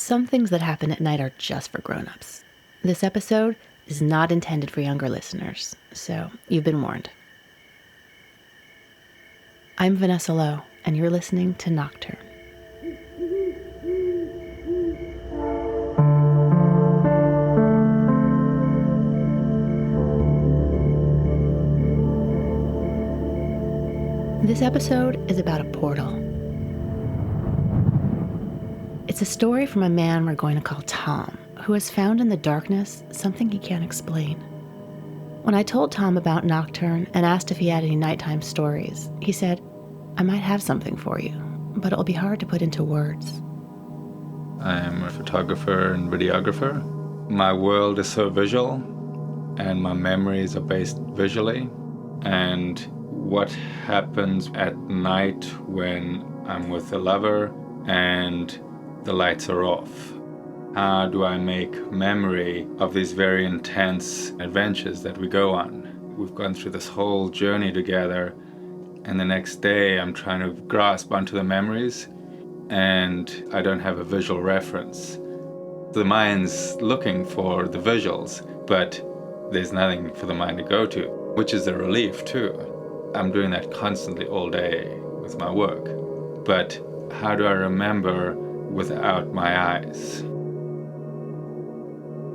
Some things that happen at night are just for grown-ups. This episode is not intended for younger listeners, so you've been warned. I'm Vanessa Lowe, and you're listening to Nocturne. This episode is about a portal. It's a story from a man we're going to call Tom, who has found in the darkness something he can't explain. When I told Tom about Nocturne and asked if he had any nighttime stories, he said, "I might have something for you, but it'll be hard to put into words." I'm a photographer and videographer. My world is so visual, and my memories are based visually. And what happens at night when I'm with a lover and the lights are off? How do I make memory of these very intense adventures that we go on? We've gone through this whole journey together, and the next day I'm trying to grasp onto the memories, and I don't have a visual reference. The mind's looking for the visuals, but there's nothing for the mind to go to, which is a relief too. I'm doing that constantly all day with my work. But how do I remember without my eyes?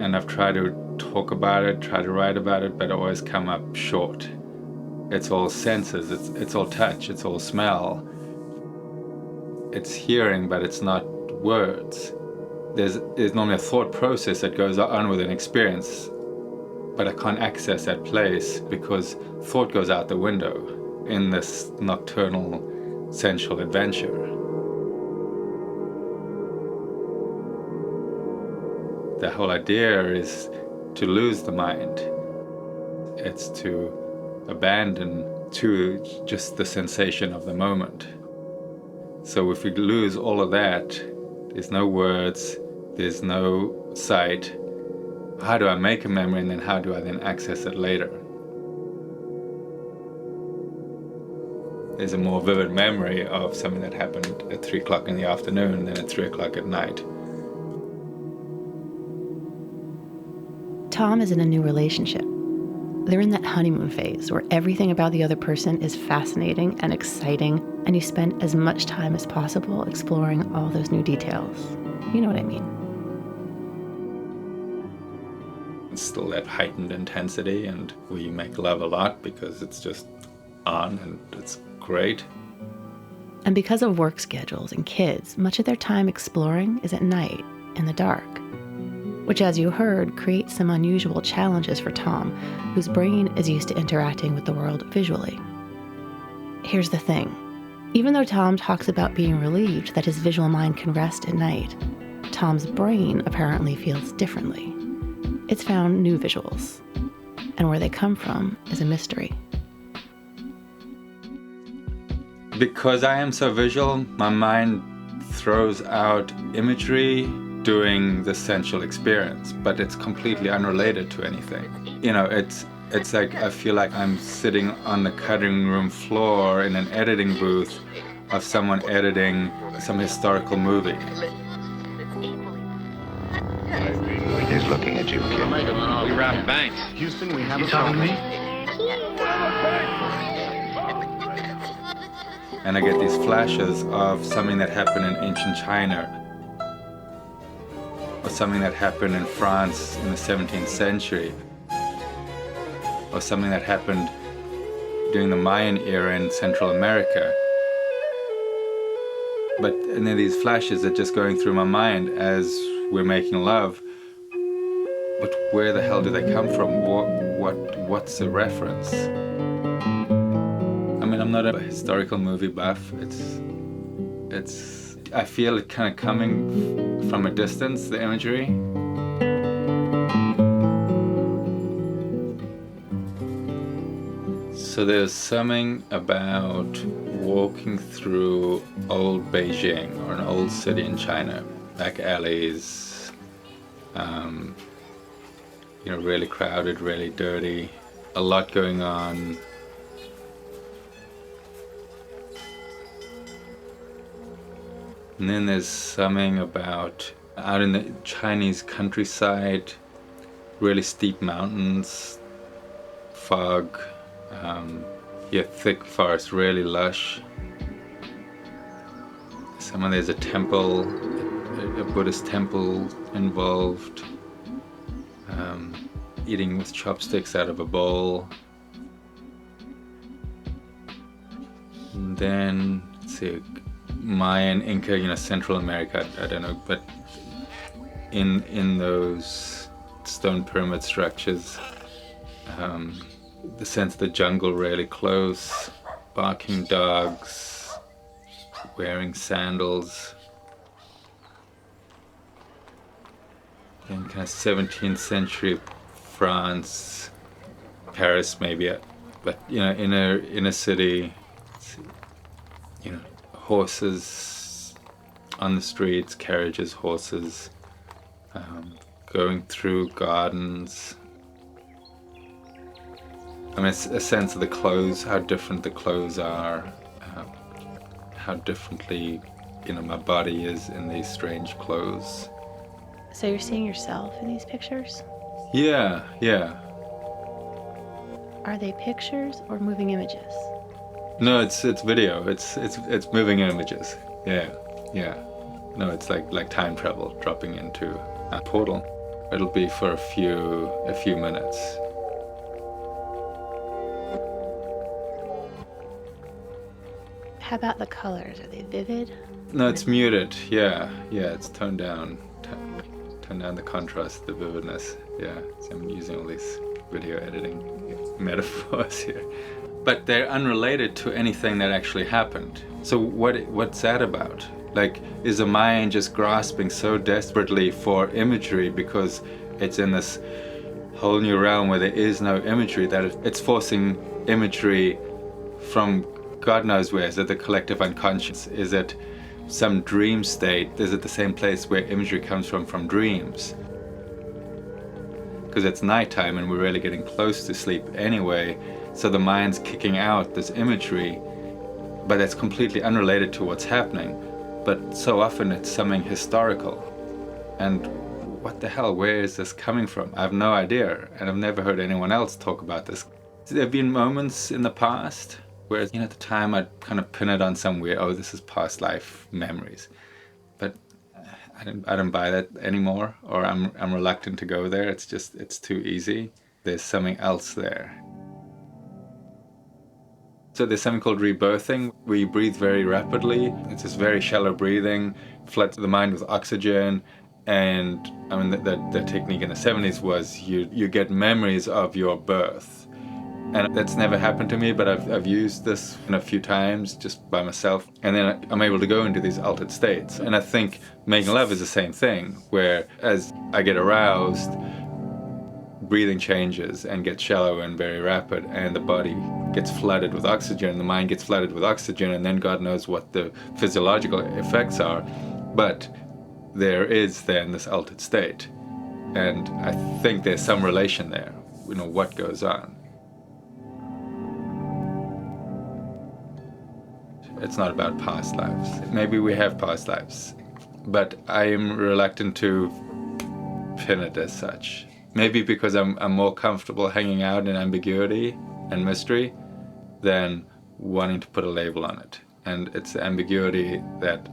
And I've tried to talk about it, try to write about it, but I always come up short. It's all senses, it's all touch, it's all smell. It's hearing, but it's not words. There's normally a thought process that goes on with an experience, but I can't access that place because thought goes out the window in this nocturnal sensual adventure. The whole idea is to lose the mind. It's to abandon to just the sensation of the moment. So if we lose all of that, there's no words, there's no sight. How do I make a memory, and then how do I then access it later? There's a more vivid memory of something that happened at 3 o'clock in the afternoon than at 3 o'clock at night. Tom is in a new relationship. They're in that honeymoon phase where everything about the other person is fascinating and exciting, and you spend as much time as possible exploring all those new details. You know what I mean? It's still that heightened intensity, and we make love a lot because it's just on and it's great. And because of work schedules and kids, much of their time exploring is at night, in the dark. Which, as you heard, creates some unusual challenges for Tom, whose brain is used to interacting with the world visually. Here's the thing. Even though Tom talks about being relieved that his visual mind can rest at night, Tom's brain apparently feels differently. It's found new visuals, and where they come from is a mystery. Because I am so visual, my mind throws out imagery doing the sensual experience, but it's completely unrelated to anything. You know, it's like I feel like I'm sitting on the cutting room floor in an editing booth of someone editing some historical movie. He's looking at you, kid. We robbed banks. Houston, we have You a talking to problem. me? And I get these flashes of something that happened in ancient China, or something that happened in France in the 17th century, or something that happened during the Mayan era in Central America. And then these flashes are just going through my mind as we're making love. But where the hell do they come from? What's the reference? I mean, I'm not a historical movie buff. I feel it kind of coming from a distance, the imagery. So there's something about walking through old Beijing or an old city in China, back alleys, really crowded, really dirty, a lot going on. And then there's something about Out in the Chinese countryside, really steep mountains, fog, thick forest, really lush. There's a temple, a Buddhist temple involved, eating with chopsticks out of a bowl. And then, let's see, Mayan, Inca, Central America, I don't know, but in those stone pyramid structures, the sense of the jungle really close, barking dogs, wearing sandals. In kind of 17th century France, Paris maybe, but in a city, horses on the streets, carriages, horses, going through gardens. I mean, it's a sense of the clothes, how different the clothes are, how differently, my body is in these strange clothes. So you're seeing yourself in these pictures? Yeah. Are they pictures or moving images? No, it's video. It's moving images. Yeah. No, it's like time travel, dropping into a portal. It'll be for a few minutes. How about the colors? Are they vivid? No, it's muted. Yeah, it's toned down. Turn down the contrast, the vividness. Yeah, so I'm using all these video editing metaphors here. But they're unrelated to anything that actually happened. So what's that about? Like, is a mind just grasping so desperately for imagery because it's in this whole new realm where there is no imagery, that it's forcing imagery from God knows where? Is it the collective unconscious? Is it some dream state? Is it the same place where imagery comes from dreams? Because it's nighttime and we're really getting close to sleep anyway, so the mind's kicking out this imagery, but it's completely unrelated to what's happening. But so often it's something historical. And what the hell, where is this coming from? I have no idea, and I've never heard anyone else talk about this. There have been moments in the past where, at the time I'd kind of pin it on some weird, this is past life memories. But I don't buy that anymore, or I'm reluctant to go there. It's too easy. There's something else there. So there's something called rebirthing, where you breathe very rapidly. It's this very shallow breathing, floods the mind with oxygen. And I mean, the technique in the 70s was you get memories of your birth. And that's never happened to me, but I've used this a few times just by myself. And then I'm able to go into these altered states. And I think making love is the same thing, where as I get aroused, breathing changes and gets shallow and very rapid, and the body gets flooded with oxygen, the mind gets flooded with oxygen, and then God knows what the physiological effects are. But there is then this altered state. And I think there's some relation there, what goes on. It's not about past lives. Maybe we have past lives, but I am reluctant to pin it as such. Maybe because I'm more comfortable hanging out in ambiguity and mystery than wanting to put a label on it. And it's the ambiguity that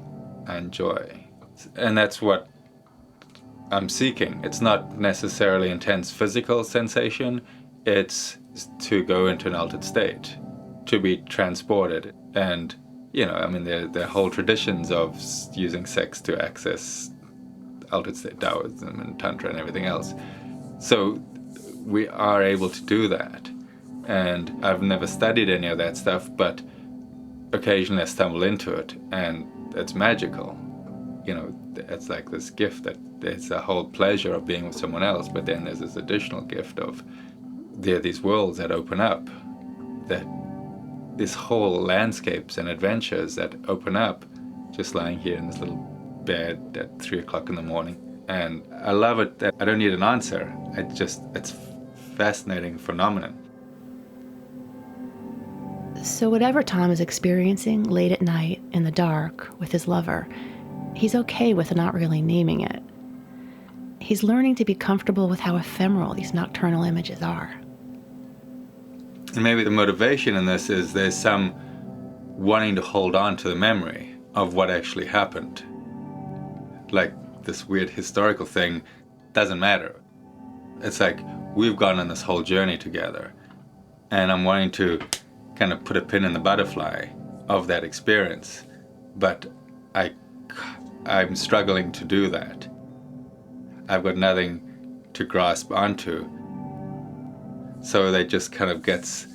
I enjoy. And that's what I'm seeking. It's not necessarily intense physical sensation. It's to go into an altered state, to be transported. And there are whole traditions of using sex to access altered state, Taoism and Tantra and everything else. So we are able to do that. And I've never studied any of that stuff, but occasionally I stumble into it, and it's magical. It's like this gift that it's a whole pleasure of being with someone else, but then there's this additional gift of there are these worlds that open up, that these whole landscapes and adventures that open up just lying here in this little bed at 3 o'clock in the morning. And I love it that I don't need an answer. It's fascinating phenomenon. So whatever Tom is experiencing late at night in the dark with his lover, he's okay with not really naming it. he's learning to be comfortable with how ephemeral these nocturnal images are. And maybe the motivation in this is there's some wanting to hold on to the memory of what actually happened. Like this weird historical thing doesn't matter. It's like we've gone on this whole journey together, and I'm wanting to kind of put a pin in the butterfly of that experience, but I'm struggling to do that. I've got nothing to grasp onto. So that just kind of gets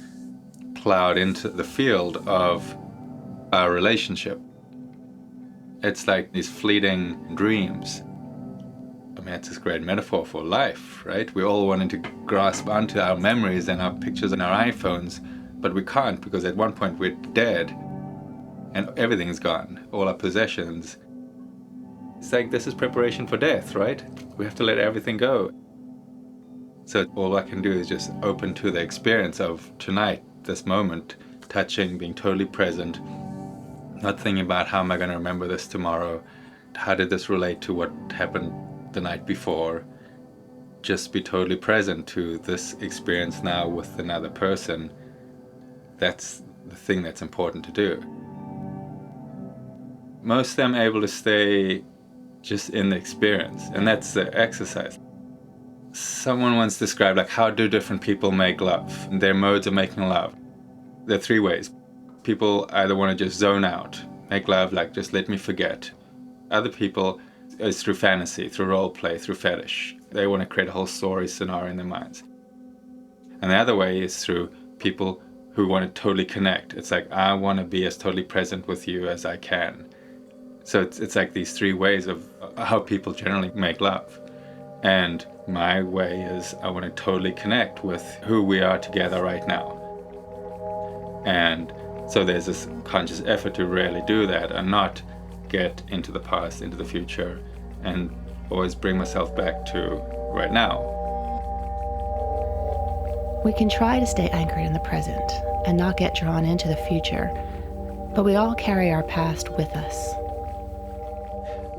plowed into the field of our relationship. It's like these fleeting dreams. I mean, it's this great metaphor for life, right? We're all wanting to grasp onto our memories and our pictures on our iPhones, but we can't because at one point we're dead and everything's gone, all our possessions. It's like this is preparation for death, right? We have to let everything go. So all I can do is just open to the experience of tonight, this moment, touching, being totally present, not thinking about how am I going to remember this tomorrow, how did this relate to what happened the night before. Just be totally present to this experience now with another person. That's the thing that's important to do. Most of them are able to stay just in the experience, and that's the exercise. Someone once described like how do different people make love, their modes of making love. There are three ways. People either want to just zone out, make love like just let me forget. Other people is through fantasy, through role play, through fetish. They want to create a whole story scenario in their minds. And the other way is through people who want to totally connect. It's like I want to be as totally present with you as I can. So it's like these three ways of how people generally make love. And my way is I want to totally connect with who we are together right now. And so there's this conscious effort to really do that and not get into the past, into the future, and always bring myself back to right now. We can try to stay anchored in the present and not get drawn into the future, but we all carry our past with us.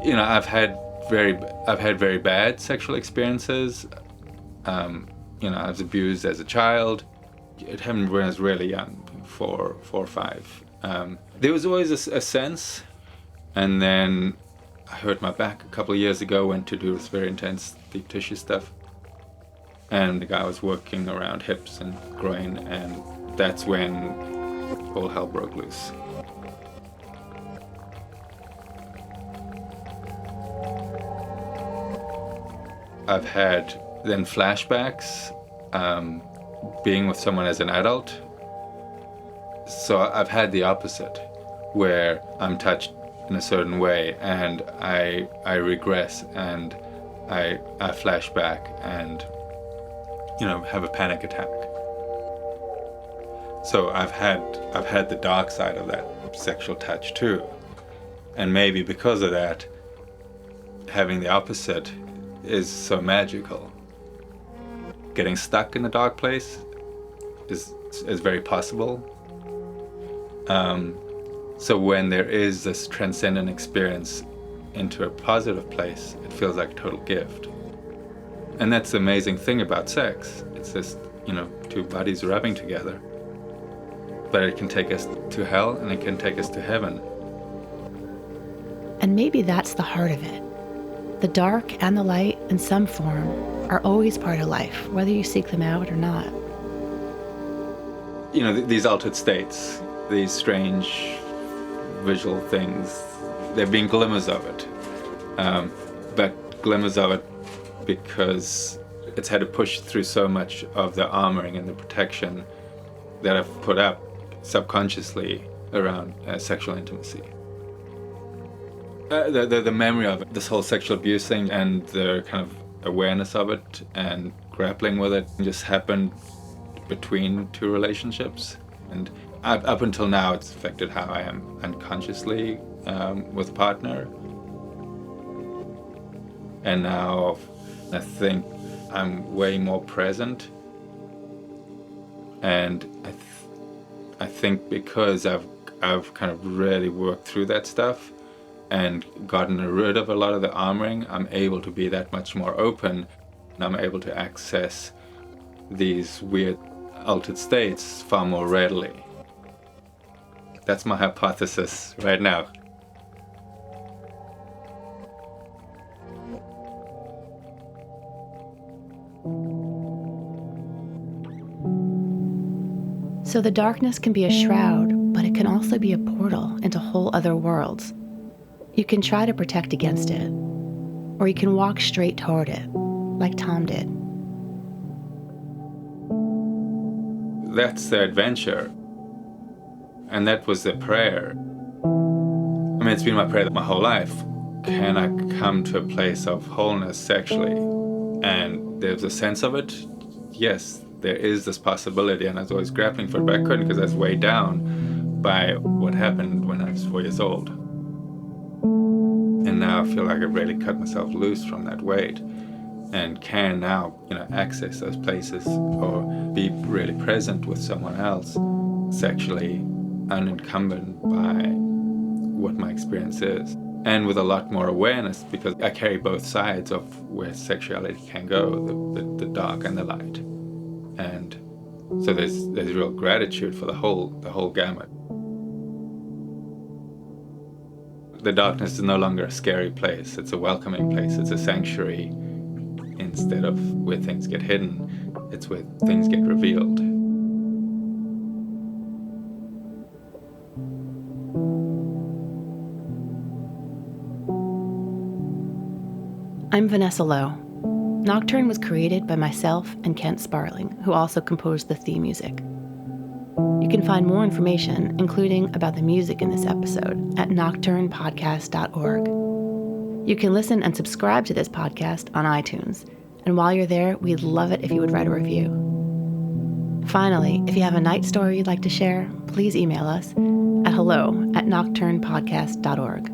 You know, I've had very bad sexual experiences. You know, I was abused as a child. It happened when I was really young, 4 or 5. There was always a sense, and then I hurt my back a couple of years ago, went to do this very intense deep tissue stuff. And the guy was working around hips and groin, and that's when all hell broke loose. I've had then flashbacks, being with someone as an adult. So I've had the opposite, where I'm touched in a certain way and I regress and I flash back and, you know, have a panic attack. So I've had the dark side of that sexual touch too. And maybe because of that, having the opposite is so magical. Getting stuck in a dark place is very possible. So when there is this transcendent experience into a positive place, it feels like a total gift. And that's the amazing thing about sex. It's just, you know, two bodies rubbing together. But it can take us to hell and it can take us to heaven. And maybe that's the heart of it. The dark and the light, in some form, are always part of life, whether you seek them out or not. You know, these altered states, these strange visual things, there have been glimmers of it. But glimmers of it because it's had to push through so much of the armoring and the protection that I've put up subconsciously around sexual intimacy. The memory of it, this whole sexual abuse thing and the kind of awareness of it and grappling with it just happened between two relationships. And up until now, it's affected how I am unconsciously with a partner. And now I think I'm way more present. And I think because I've kind of really worked through that stuff, and gotten rid of a lot of the armoring, I'm able to be that much more open, and I'm able to access these weird altered states far more readily. That's my hypothesis right now. So the darkness can be a shroud, but it can also be a portal into whole other worlds. You can try to protect against it, or you can walk straight toward it, like Tom did. That's the adventure. And that was the prayer. I mean, it's been my prayer my whole life. Can I come to a place of wholeness sexually? And there's a sense of it. Yes, there is this possibility, and I was always grappling for it, but I couldn't because I was weighed down by what happened when I was 4 years old. And now I feel like I've really cut myself loose from that weight and can now, access those places or be really present with someone else sexually, unencumbered by what my experience is. And with a lot more awareness, because I carry both sides of where sexuality can go, the dark and the light. And so there's real gratitude for the whole gamut. The darkness is no longer a scary place. It's a welcoming place. It's a sanctuary. Instead of where things get hidden, it's where things get revealed. I'm Vanessa Lowe. Nocturne was created by myself and Kent Sparling, who also composed the theme music. You can find more information, including about the music in this episode, at nocturnepodcast.org. You can listen and subscribe to this podcast on iTunes, and while you're there, we'd love it if you would write a review. Finally, if you have a night story you'd like to share, please email us at hello@nocturnepodcast.org.